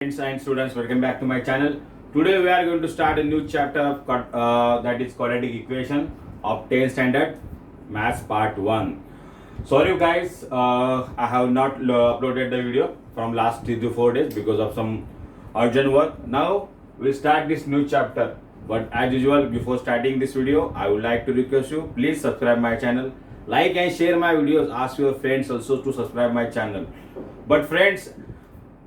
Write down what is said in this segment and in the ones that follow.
Friends and students, welcome back to my channel. Today we are going to start a new chapter of that is quadratic equation of 10th standard maths part 1. Sorry guys, I have not uploaded the video from last 3 to 4 days because of some urgent work. Now we'll start this new chapter, but as usual before starting this video I would like to request you, please subscribe my channel, like and share my videos, ask your friends also to subscribe my channel. But friends,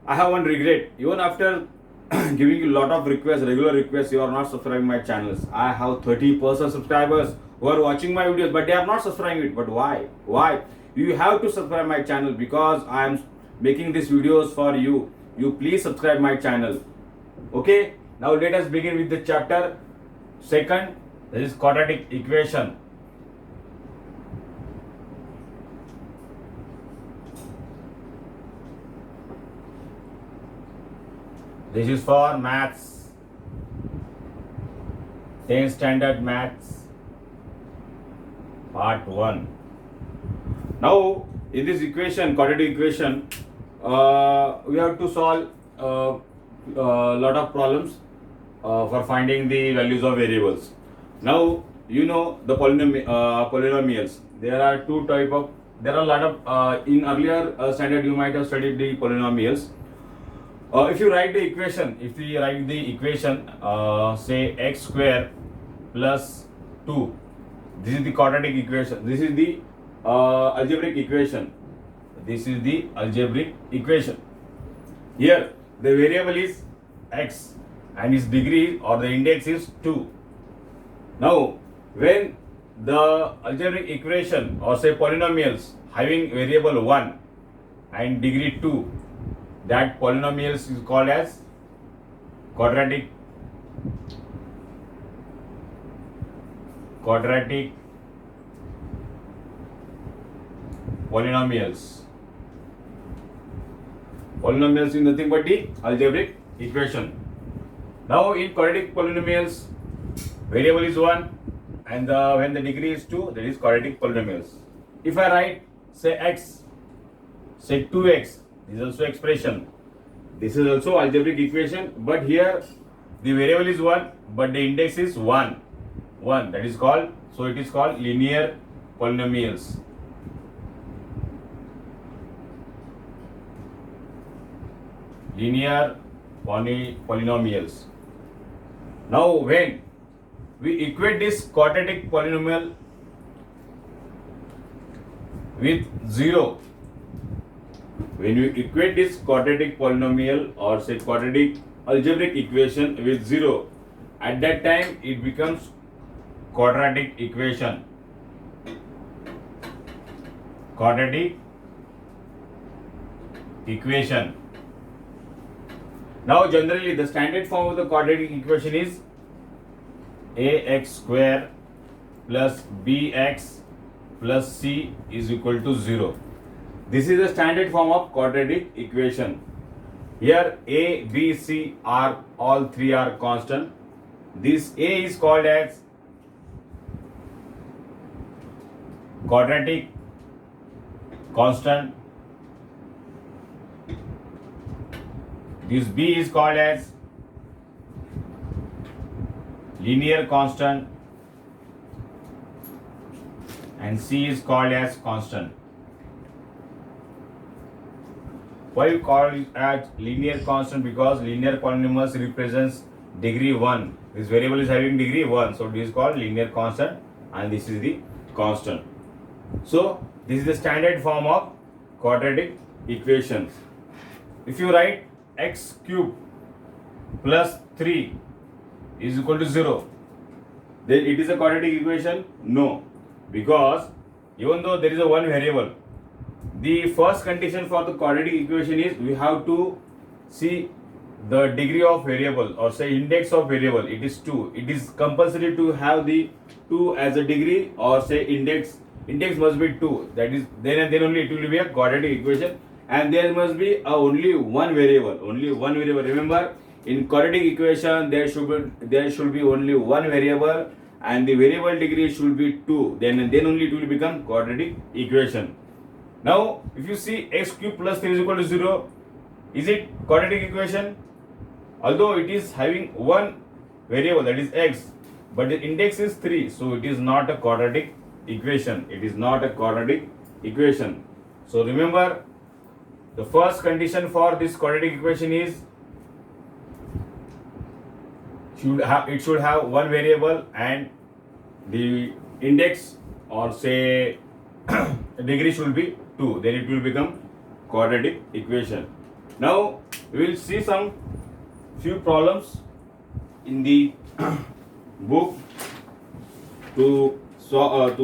I have one regret. Even after giving you a lot of requests, regular requests, you are not subscribing my channels. I have 30% subscribers who are watching my videos, but they are not subscribing it. But why? Why? You have to subscribe my channel because I am making these videos for you. You please subscribe my channel. Okay? Now let us begin with the chapter second. This is quadratic equation. This is for maths, 10th standard maths, part 1. Now, in this equation, quadratic equation, we have to solve a lot of problems for finding the values of variables. Now, you know the polynomials. There are a lot of, in earlier standard you might have studied the polynomials. If we write the equation, say x square plus 2, this is the quadratic equation. This is the algebraic equation. Here, the variable is x and its degree or the index is 2. Now, when the algebraic equation or say polynomials having variable 1 and degree 2, that polynomials is called as quadratic polynomials. Polynomials is nothing but the algebraic equation. Now in quadratic polynomials, variable is 1 and when the degree is 2, that is quadratic polynomials. If I write say x, say 2x, this is also expression. This is also algebraic equation, but here the variable is 1, but the index is 1. That is called, so it is called linear polynomials. Linear polynomials. Now when we equate this quadratic polynomial with 0, when you equate this quadratic polynomial or say quadratic algebraic equation with 0, at that time it becomes quadratic equation. Now generally the standard form of the quadratic equation is ax square plus bx plus c is equal to 0. This is the standard form of quadratic equation. Here a, b, c are all three are constant. This a is called as quadratic constant. This b is called as linear constant and c is called as constant. Why you call it as linear constant? Because linear polynomials represents degree 1. This variable is having degree 1, so this is called linear constant and this is the constant. So this is the standard form of quadratic equations. If you write x cube plus 3 is equal to 0, then it is a quadratic equation? No, because even though there is a one variable, the first condition for the quadratic equation is we have to see the degree of variable or say index of variable. It is 2. It is compulsory to have the 2 as a degree or say index. Index must be 2. That is then and then only it will be a quadratic equation, and there must be only one variable. Remember, in quadratic equation there should be only one variable and the variable degree should be 2. Then only it will become quadratic equation. Now, if you see x cube plus 3 is equal to 0, Is it quadratic equation? Although it is having one variable, that is x, but the index is 3, so it is not a quadratic equation. It is not a quadratic equation. So remember, the first condition for this quadratic equation is it should have one variable and the index, or say degree, should be 2. Then it will become quadratic equation. Now we will see some few problems in the book. To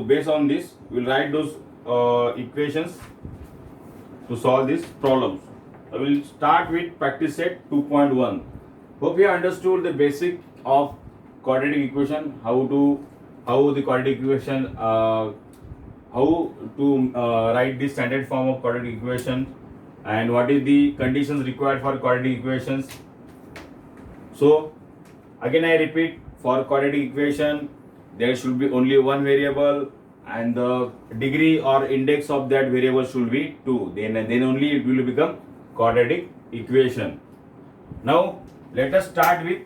base on this, we will write those equations to solve these problems. I will start with practice set 2.1. Hope you understood the basic of quadratic equation, how the quadratic equation, how to write the standard form of quadratic equation, and what is the conditions required for quadratic equations. So again I repeat, for quadratic equation there should be only one variable and the degree or index of that variable should be 2. Then only it will become quadratic equation. Now let us start with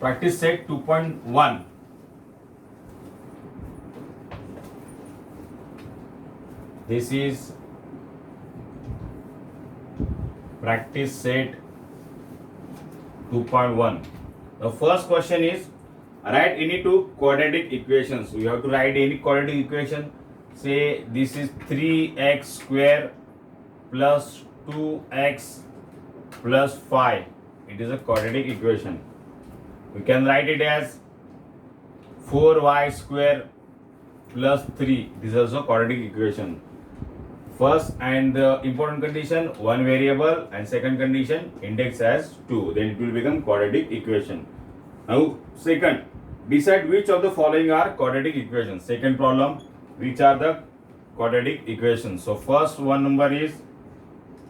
practice set 2.1. This is practice set 2.1. The first question is, write any two quadratic equations. We have to write any quadratic equation. Say this is 3x square plus 2x plus 5. It is a quadratic equation. We can write it as 4y square plus 3. This is also quadratic equation. First and the important condition, one variable, and second condition, index as 2. Then it will become quadratic equation. Now second, decide which of the following are quadratic equations. Second problem, which are the quadratic equations. So first one number is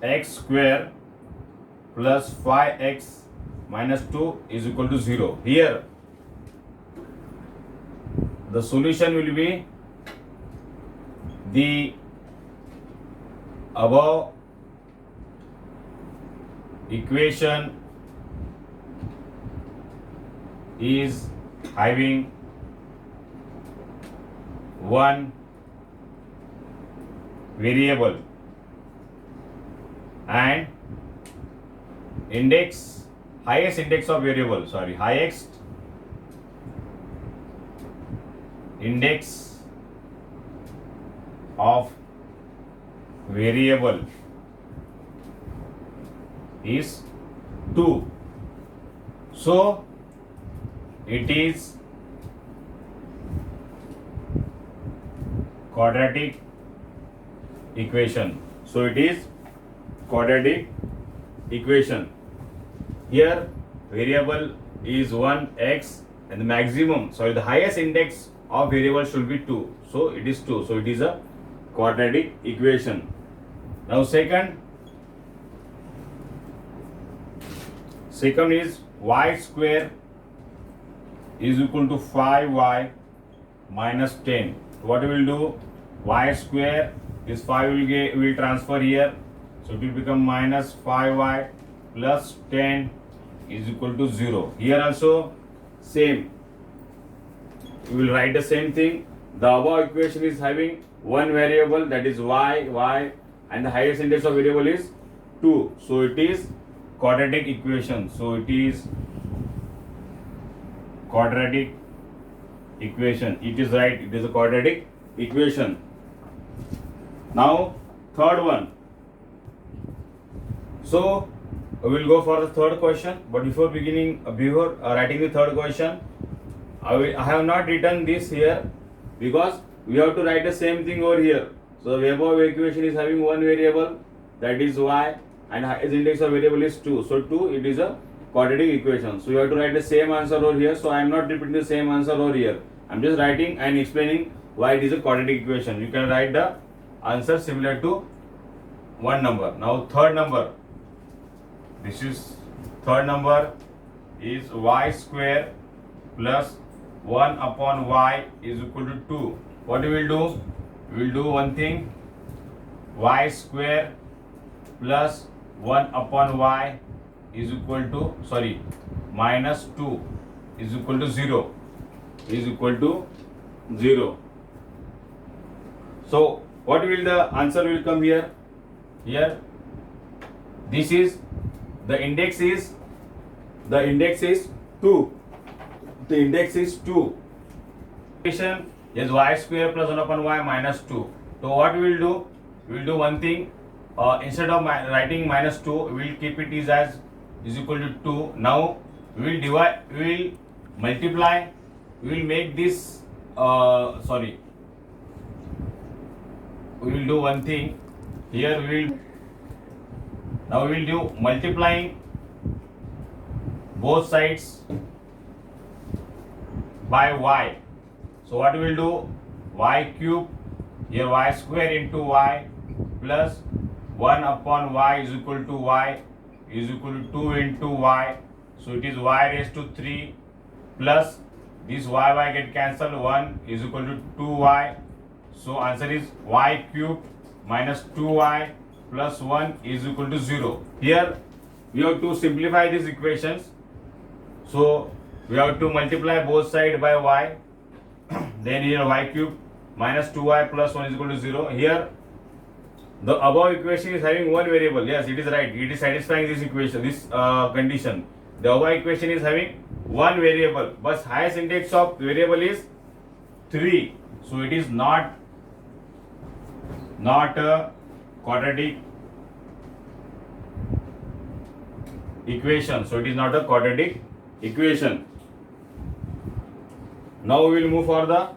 x square plus 5x minus 2 is equal to 0. Here the solution will be the above equation is having one variable and highest index of variable is 2. So it is quadratic equation. So it is quadratic equation. Here variable is 1x and the highest index of variable should be 2. So it is 2. So it is a quadratic equation. Now second is y square is equal to 5y minus 10. What we will do, y square is 5 will transfer here, so it will become minus 5y plus 10 is equal to 0. Here also same, we will write the same thing. The above equation is having one variable, that is y, and the highest index of variable is 2. So it is quadratic equation. So it is quadratic equation. It is right. It is a quadratic equation. Now third one. So we will go for the third question. But before writing the third question, I have not written this here because we have to write the same thing over here. So the above equation is having one variable, that is y, and highest index of variable is 2. So 2, it is a quadratic equation. So you have to write the same answer over here. So I am not repeating the same answer over here. I am just writing and explaining why it is a quadratic equation. You can write the answer similar to one number. Now third number. Third number is y square plus 1 upon y is equal to 2. What we will do? We will do one thing. Y square plus 1 upon y is equal to, sorry, minus 2 is equal to 0, is equal to 0. So what will the answer will come here? Here this is the index is 2. The index is 2. Equation is y square plus 1 upon y minus 2. So what we will do? We will do one thing. Instead of writing minus 2, we will keep it as is equal to 2. Now we will divide. We will multiply. We will make this. We will do one thing. Here we will. Now we will do multiplying both sides by y. So what we will do? Y cube, here y square into y plus 1 upon y is equal to y is equal to 2 into y. So it is y raised to 3 plus this y get cancelled, 1 is equal to 2y. So answer is y cube minus 2y plus 1 is equal to 0. Here we have to simplify these equations. So we have to multiply both sides by y. Then here y cube minus 2y plus 1 is equal to 0. Here the above equation is having one variable. Yes, it is right. It is satisfying this equation, this condition. The above equation is having one variable, but highest index of variable is 3. So it is not a quadratic equation. So it is not a quadratic equation. Now we will move for the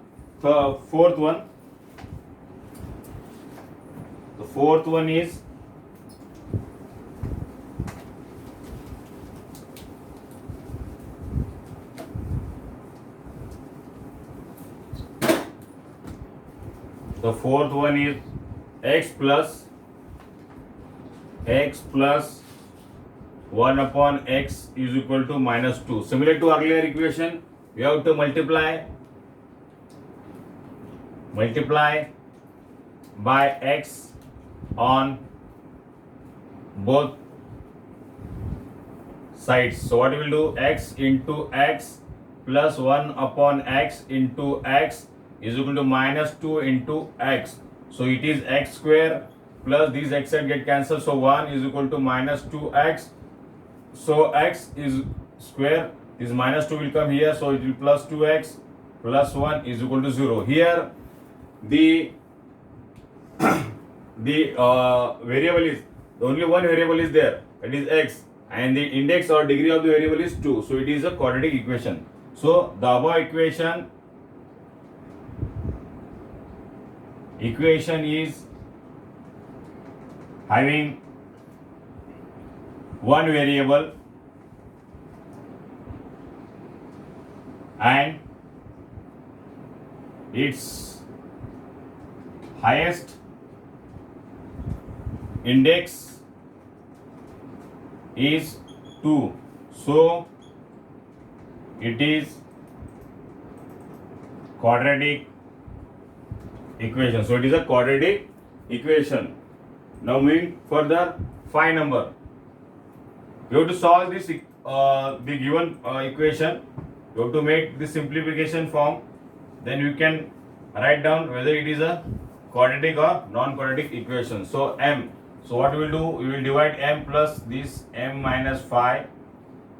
fourth one. The fourth one is x plus 1 upon x is equal to minus 2. Similar to earlier equation, we have to multiply by x on both sides. So what we will do? X into x plus 1 upon x into x is equal to minus 2 into x. So it is x square plus these x get cancelled. So 1 is equal to minus 2x. So x is square. This minus 2 will come here. So it will plus 2x plus 1 is equal to 0. Here the variable is only one variable is there, that is x, and the index or degree of the variable is 2. So it is a quadratic equation. So the above equation is having one variable and its highest index is 2. So it is quadratic equation. So it is a quadratic equation. Now moving further, 5 number. You have to solve this the given equation. You have to make the simplification form. Then you can write down whether it is a quadratic or non-quadratic equation. So m. So what we will do? We will divide m plus this m minus 5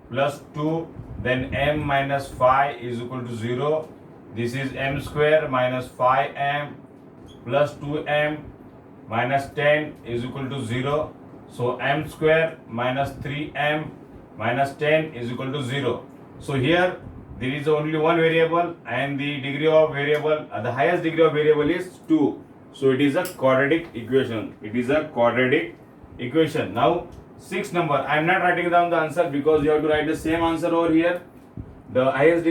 plus 2. Then m minus 5 is equal to 0. This is m square minus 5m plus 2m minus 10 is equal to 0. So m square minus 3m minus 10 is equal to 0. So here there is only one variable and the degree of variable, the highest degree of variable is 2. So it is a quadratic equation. It is a quadratic equation. Now 6 number. I am not writing down the answer because you have to write the same answer over here. The highest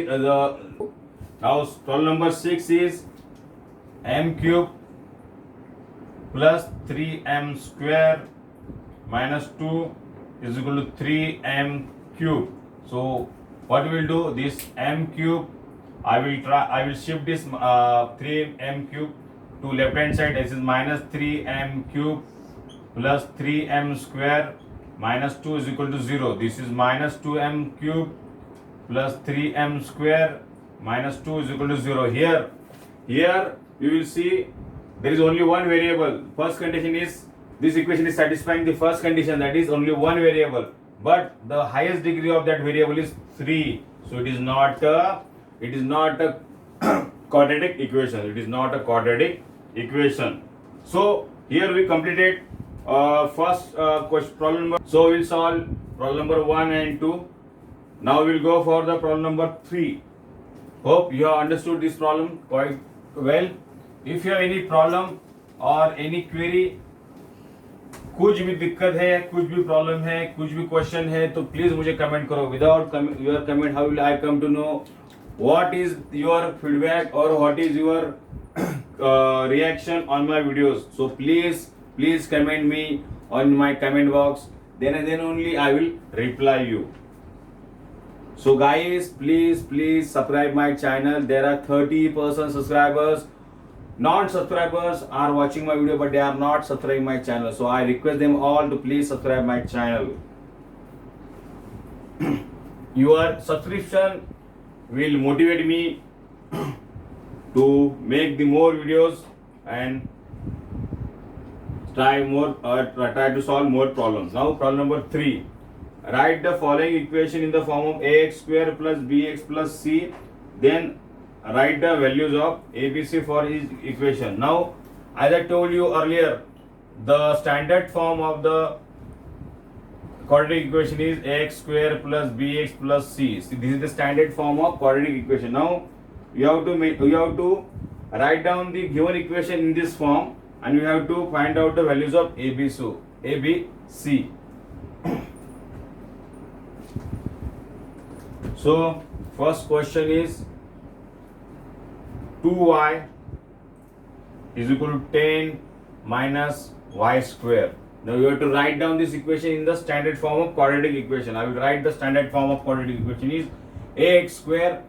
now problem number 6 is m cube plus 3m square minus 2 is equal to 3m cube. So what we will do? This m cube, I will shift this 3m cube to left hand side. This is minus 3m cube plus 3m square minus 2 is equal to 0. This is minus 2m cube plus 3m square minus 2 is equal to 0. Here you will see there is only one variable. First condition is, this equation is satisfying the first condition, that is only one variable, but the highest degree of that variable is 3. So it is not a quadratic equation. It is not a quadratic equation. So here we completed first question, problem number. So we'll solve problem number 1 and 2. Now we'll go for the problem number 3. Hope you have understood this problem quite well. If you have any problem or any query, कुछ भी दिक्कत है, कुछ भी problem है, कुछ भी question है, तो प्लीज मुझे कमेंट करो. Without your comment how will I come to know what is your feedback or what is your reaction on my videos. So please comment me on my comment box, then only I will reply you. So guys, please subscribe my channel. There are 30% subscribers. Non-subscribers are watching my video but they are not subscribing my channel, so I request them all to please subscribe my channel. Your subscription will motivate me to make the more videos and try to solve more problems. Now problem number 3. Write the following equation in the form of ax square plus bx plus c, then write the values of ABC for each equation. Now, as I told you earlier, the standard form of the quadratic equation is ax square plus bx plus c. See, this is the standard form of quadratic equation. Now, you have to write down the given equation in this form, and you have to find out the values of ABC. So, first question is 2y is equal to 10 minus y square. Now you have to write down this equation in the standard form of quadratic equation. I will write the standard form of quadratic equation is ax square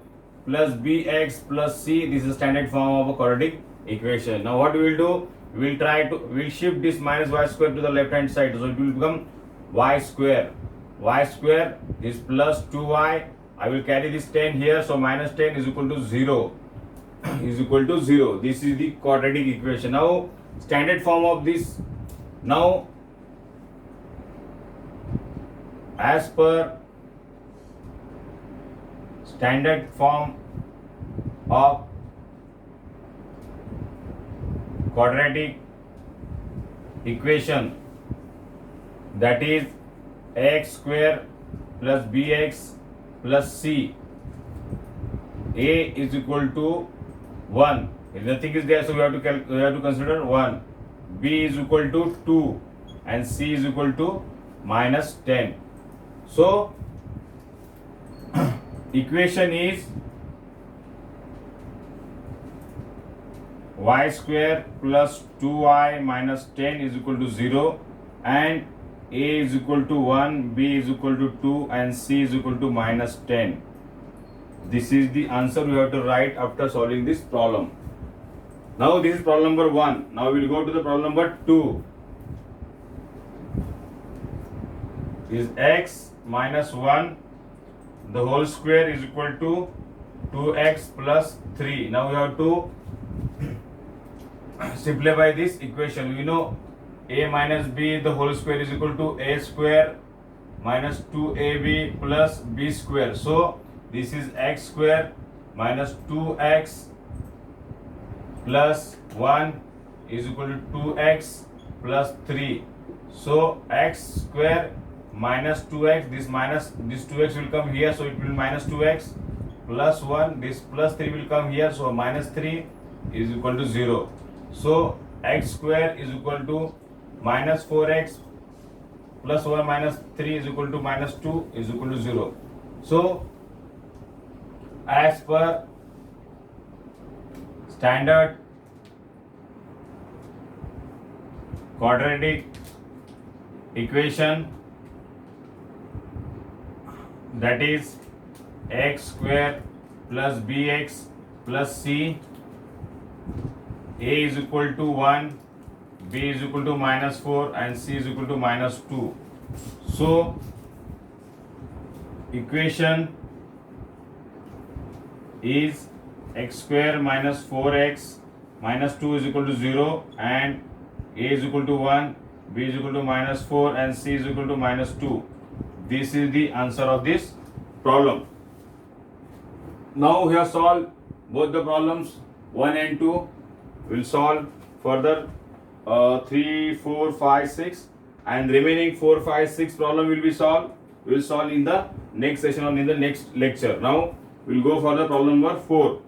plus bx plus c. This is the standard form of a quadratic equation. Now what we will do? We'll shift this minus y square to the left hand side. So it will become y square. Y square is plus 2y. I will carry this 10 here. So minus 10 is equal to 0. Is equal to 0. This is the quadratic equation. Now standard form of this. Now as per standard form of quadratic equation, that is ax square plus bx plus c, a is equal to 1. If nothing is there, so we have to consider 1. B is equal to 2 and C is equal to minus 10. So equation is y square plus 2y minus 10 is equal to 0, and A is equal to 1, B is equal to 2 and C is equal to minus 10. This is the answer we have to write after solving this problem. Now this is problem number 1. Now we will go to the problem number 2. Is x minus 1 the whole square is equal to 2x plus 3. Now we have to simplify this equation. We know a minus b the whole square is equal to a square minus 2ab plus b square. So this is x square minus 2x plus 1 is equal to 2x plus 3. So x square minus 2x, this 2x will come here, so it will minus 2x plus 1, this plus 3 will come here, so minus 3 is equal to 0. So x square is equal to minus 4x plus 1 minus 3 is equal to minus 2 is equal to 0. So as per standard quadratic equation, that is x square plus bx plus c, a is equal to 1, b is equal to -4 and c is equal to -2. So equation is x square minus 4x minus 2 is equal to 0 and a is equal to 1, b is equal to -4 and c is equal to -2. This is the answer of this problem. Now we have solved both the problems 1 and 2. We'll solve further 3, 4, 5, 6 and remaining 4, 5, 6 problem will be solved. We'll solve in the next session or in the next lecture. Now we'll go for the problem number 4.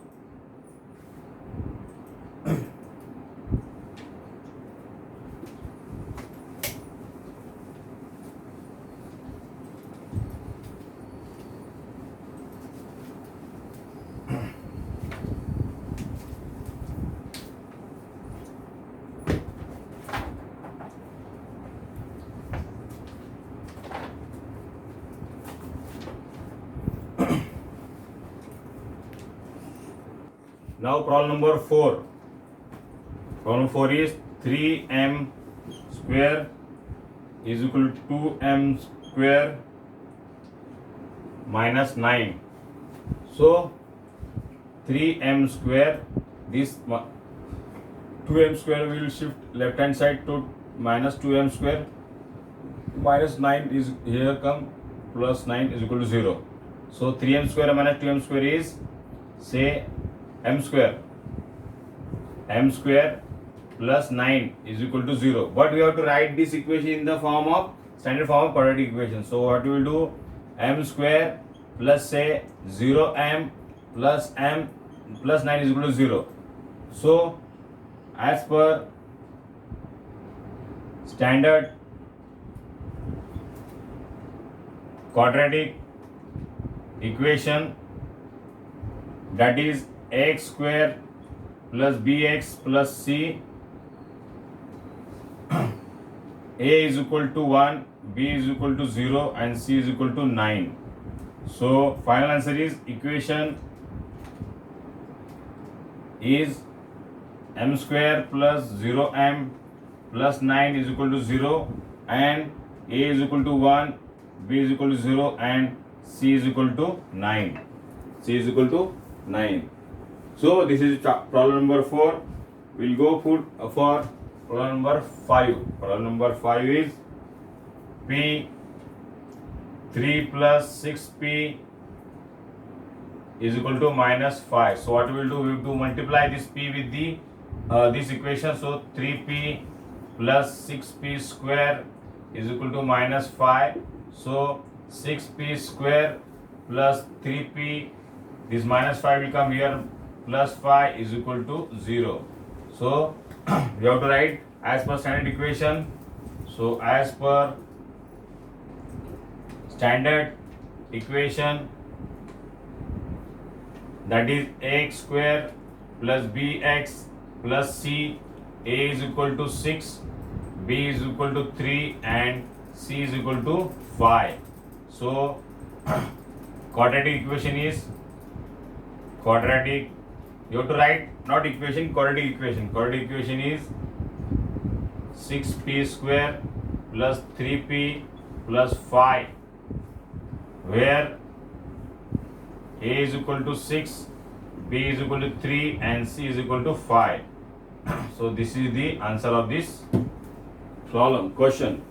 Now problem number 4. Problem 4 is 3m square is equal to 2m square minus 9. So 3m square, this 2m square will shift left hand side to minus 2m square, minus 9 is here come, plus 9 is equal to 0. So 3m square minus 2m square is, say, m square plus 9 is equal to 0. But we have to write this equation in the form of standard form of quadratic equation. So what we will do, m square plus say 0m plus 9 is equal to 0. So as per standard quadratic equation, that is x square plus bx plus c, a is equal to 1, b is equal to 0 and c is equal to 9. So final answer is equation is m square plus 0m plus 9 is equal to 0 and a is equal to 1, b is equal to 0 and c is equal to 9. So this is problem number 4. We'll go for problem number 5. Problem number 5 is p 3 plus 6p is equal to -5. So what we will do, we will multiply this p with the this equation. So 3p plus 6p square is equal to -5. So 6p square plus 3p, this -5 will come here, plus 5 is equal to 0. So we have to write as per standard equation. So as per standard equation, that is x square plus bx plus c, a is equal to 6, b is equal to 3 and c is equal to 5. So quadratic equation is quadratic. You have to write not equation, quadratic equation. Quadratic equation is 6p square plus 3p plus 5, where a is equal to 6, b is equal to 3 and c is equal to 5. So this is the answer of this problem question.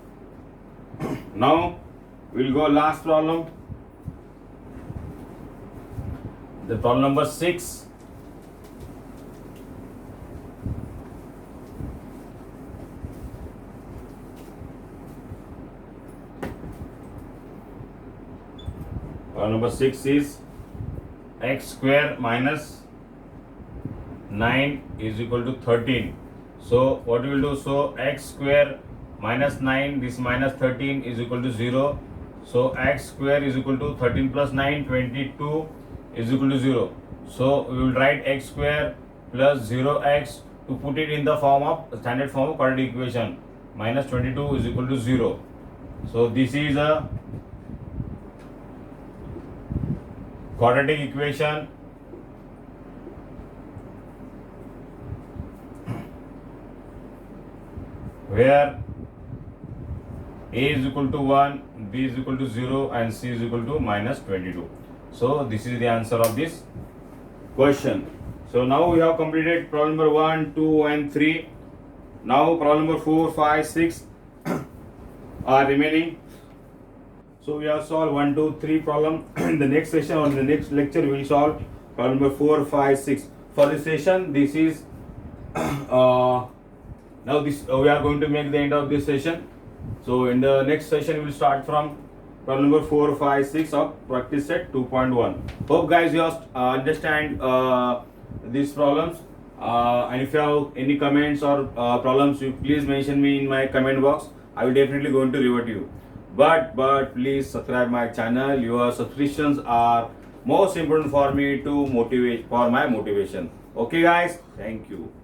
Now we'll go last problem. The problem number 6. Problem number 6 is x square minus 9 is equal to 13. So what we will do, so x square minus 9, this minus 13 is equal to 0. So x square is equal to 13 plus 9, 22 is equal to 0. So we will write x square plus 0x to put it in the form of standard form of quadratic equation. Minus 22 is equal to 0. So this is a quadratic equation. where a is equal to 1, b is equal to 0 and c is equal to minus 22. So this is the answer of this question. So now we have completed problem number 1, 2 and 3. Now problem number 4, 5, 6 are remaining. So we have solved 1, 2, 3 problem. In the next session or in the next lecture we will solve problem number 4, 5, 6. For this session, this is now this we are going to make the end of this session. So in the next session we will start from problem number 4, 5, 6 of practice set 2.1. Hope guys you understand these problems. And if you have any comments or problems, you please mention me in my comment box. I will definitely going to revert you. But please subscribe my channel. Your subscriptions are most important for me to motivate for my motivation. Okay guys, thank you.